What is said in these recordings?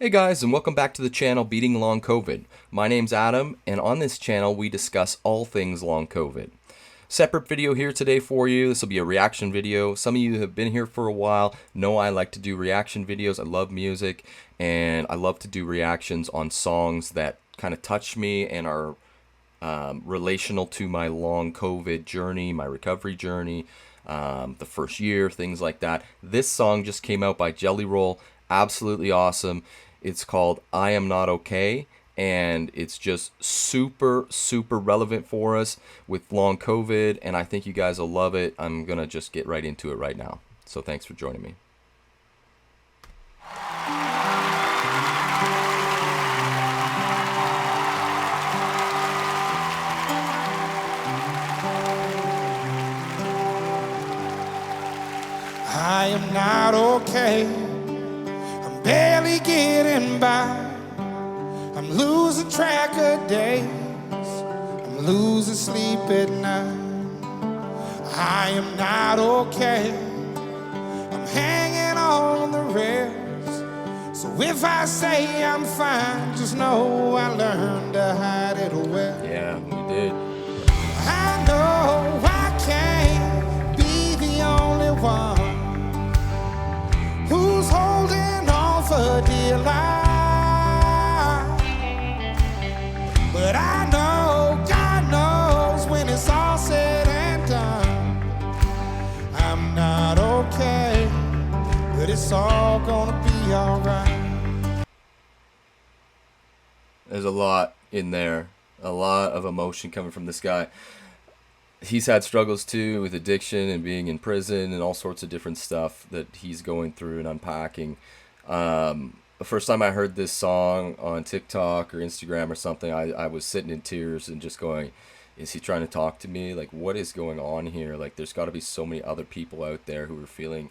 Hey guys, and welcome back to the channel Beating Long COVID. My name's Adam, and on this channel we discuss all things long COVID. Separate video here today for you. This will be a reaction video. Some of you have been here for a while know I like to do reaction videos. I love music, and I love to do reactions on songs that kind of touch me and are relational to my long COVID journey, my recovery journey, the first year, things like that. This song just came out by Jellyroll. Absolutely awesome. It's called I Am Not Okay, and it's just super relevant for us with long COVID, and I think you guys will love it. I'm gonna just get right into it right now. So thanks for joining me. I am not okay. I'm barely getting by. I'm losing track of days. I'm losing sleep at night. I am not okay. I'm hanging on the rails. So if I say I'm fine, just know I learned to hide it well. Yeah, we did. I know I can't be the only one who's holding on for dear life. But I know God knows when it's all said and done, I'm not okay, but it's all gonna be alright. There's a lot in there, a lot of emotion coming from this guy. He's had struggles too with addiction and being in prison and all sorts of different stuff that he's going through and unpacking. The first time I heard this song on TikTok or Instagram or something, I was sitting in tears and just going, is he trying to talk to me? Like, what is going on here? Like, there's got to be so many other people out there who are feeling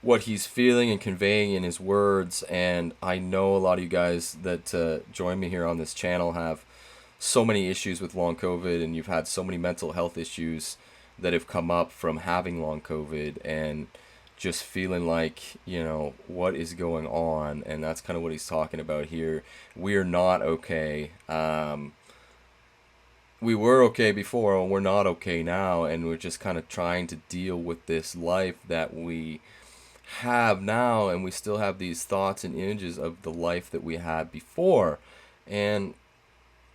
what he's feeling and conveying in his words. And I know a lot of you guys that join me here on this channel have so many issues with long COVID, and you've had so many mental health issues that have come up from having long COVID and just feeling like, you know, what is going on. And that's kind of what he's talking about here. We're not okay. We were okay before, and we're not okay now, and we're just kind of trying to deal with this life that we have now, and we still have these thoughts and images of the life that we had before. And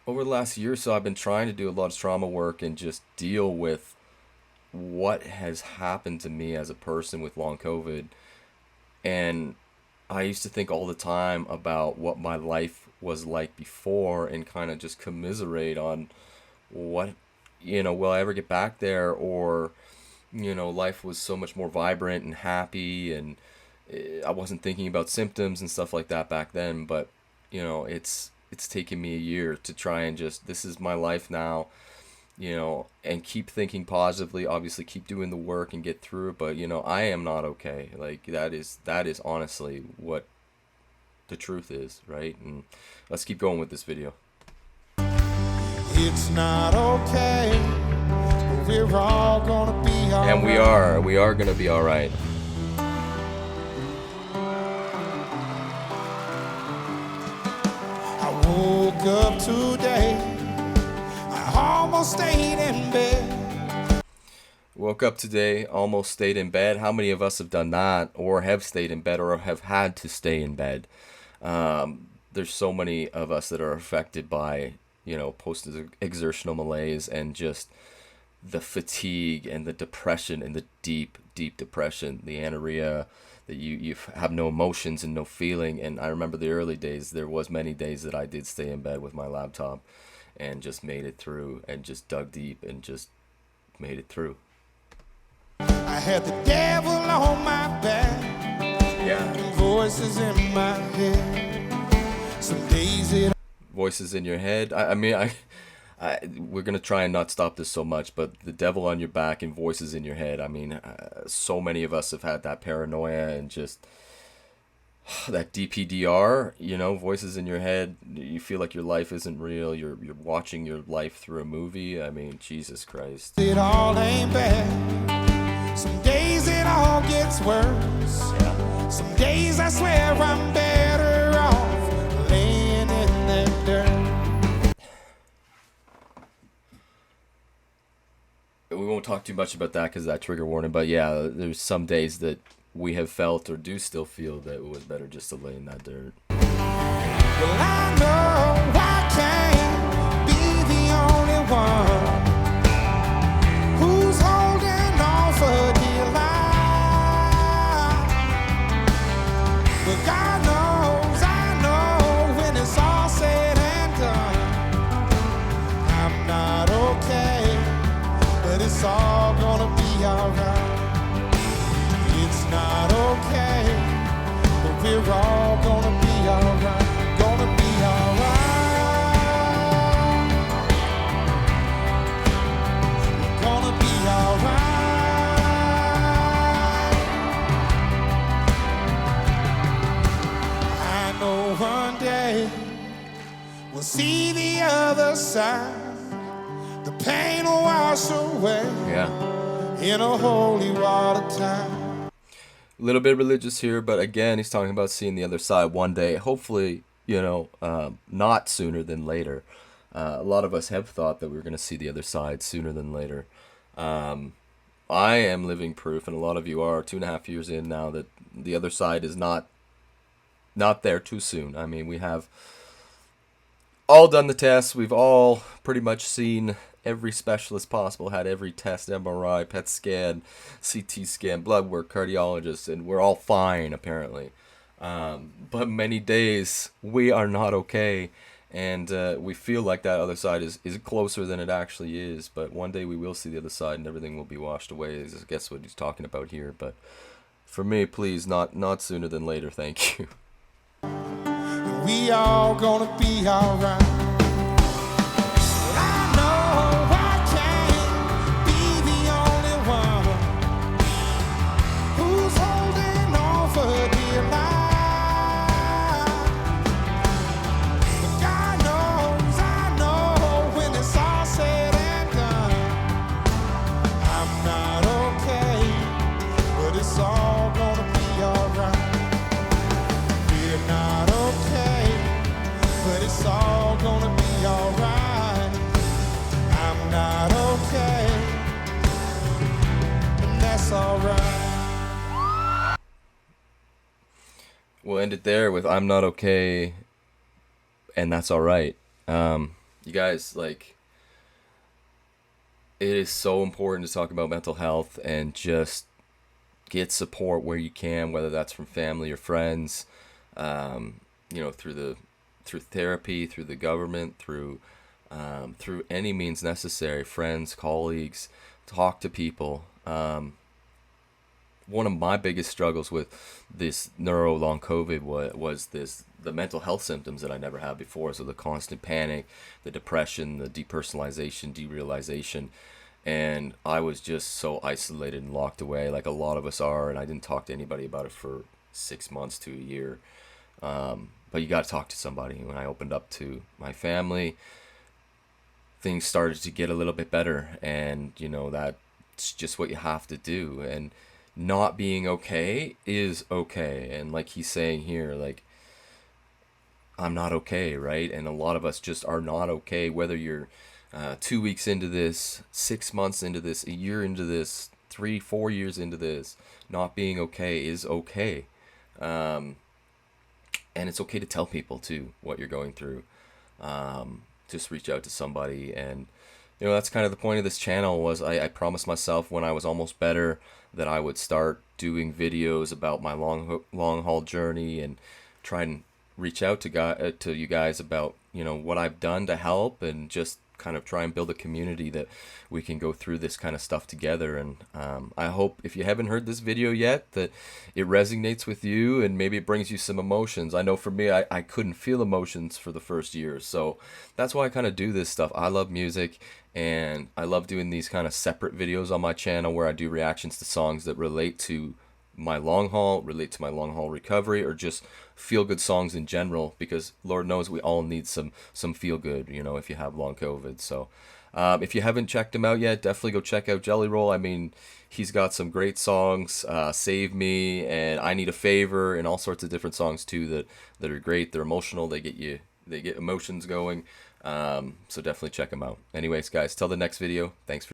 over the last year or so, I've been trying to do a lot of trauma work and just deal with what has happened to me as a person with long COVID. And I used to think all the time about what my life was like before and kind of just commiserate on what, you know, will I ever get back there? Or, you know, life was so much more vibrant and happy, and I wasn't thinking about symptoms and stuff like that back then. But, you know, it's taken me a year to try and just, this is my life now, you know, and keep thinking positively, obviously keep doing the work and get through it. But, you know, I am not okay. Like, that is honestly what the truth is, right? And let's keep going with this video. It's not okay, but we're all gonna be alright. And we are gonna be all right. Woke up today, I almost stayed in bed. Woke up today, almost stayed in bed. How many of us have done that, or have stayed in bed, or have had to stay in bed? There's so many of us that are affected by, you know, post-exertional malaise and just the fatigue and the depression and the deep depression, the anorexia, that you have no emotions and no feeling. And I remember the early days, there was many days that I did stay in bed with my laptop and just made it through and just dug deep and just made it through. I had the devil on my back, Yeah. and voices in my head. Some days it Voices in your head. I mean, we're gonna try and not stop this so much, but the devil on your back and voices in your head. I mean, so many of us have had that paranoia and just that DPDR, you know, voices in your head. You feel like your life isn't real. You're watching your life through a movie. I mean, Jesus Christ. It all ain't bad. Some days it all gets worse. Yeah. Some days I swear I'm better off we won't talk too much about that because that trigger warning. But yeah, there's some days that we have felt or do still feel that it was better just to lay in that dirt. Well, I know I can't be the only one who's holding on for dear life. But God knows, I know when it's all said and done, I'm not okay, but it's all gonna be alright. It's not okay, but we're all gonna be alright. Gonna be alright. Gonna be alright. I know one day we'll see the other side. The pain will wash away. Yeah. In a holy water time. A little bit religious here, but again, he's talking about seeing the other side one day. Hopefully, not sooner than later. A lot of us have thought that we were going to see the other side sooner than later. I am living proof, and a lot of you are 2.5 years in now, that the other side is not there too soon. I mean, we have all done the tests. We've all pretty much seen every specialist possible, had every test, MRI, PET scan, CT scan, blood work, cardiologist, and we're all fine apparently. But many days we are not okay, and we feel like that other side is closer than it actually is. But one day we will see the other side, and everything will be washed away. I guess what he's talking about here. But for me, please, not sooner than later. Thank you. We all gonna be alright. We'll end it there with "I'm not okay," and that's all right. You guys, like, it is so important to talk about mental health and just get support where you can, whether that's from family or friends, through therapy, through the government, through any means necessary. Friends, colleagues, talk to people. One of my biggest struggles with this long COVID was the mental health symptoms that I never had before. So the constant panic, the depression, the depersonalization, derealization, and I was just so isolated and locked away, like a lot of us are. And I didn't talk to anybody about it for 6 months to a year. But you got to talk to somebody. When I opened up to my family, things started to get a little bit better, and that's just what you have to do. And not being okay is okay. And like he's saying here, like, I'm not okay, right? And a lot of us just are not okay, whether you're 2 weeks into this, 6 months into this, a year into this, 3-4 years into this. Not being okay is okay. And it's okay to tell people too what you're going through. Just reach out to somebody. And that's kind of the point of this channel. Was I promised myself when I was almost better that I would start doing videos about my long haul journey, and try and reach out to you guys about what I've done to help, and just kind of try and build a community that we can go through this kind of stuff together. And I hope, if you haven't heard this video yet, that it resonates with you and maybe it brings you some emotions. I know for me, I couldn't feel emotions for the first year, so that's why I kind of do this stuff. I love music, and I love doing these kind of separate videos on my channel where I do reactions to songs that relate to my long haul, relate to my long haul recovery, or just feel good songs in general, because Lord knows we all need some feel good, if you have long COVID. So if you haven't checked him out yet, definitely go check out Jellyroll. I mean, he's got some great songs, Save Me and I Need a Favor, and all sorts of different songs too that are great. They're emotional, they get emotions going. So definitely check him out. Anyways, guys, till the next video, thanks for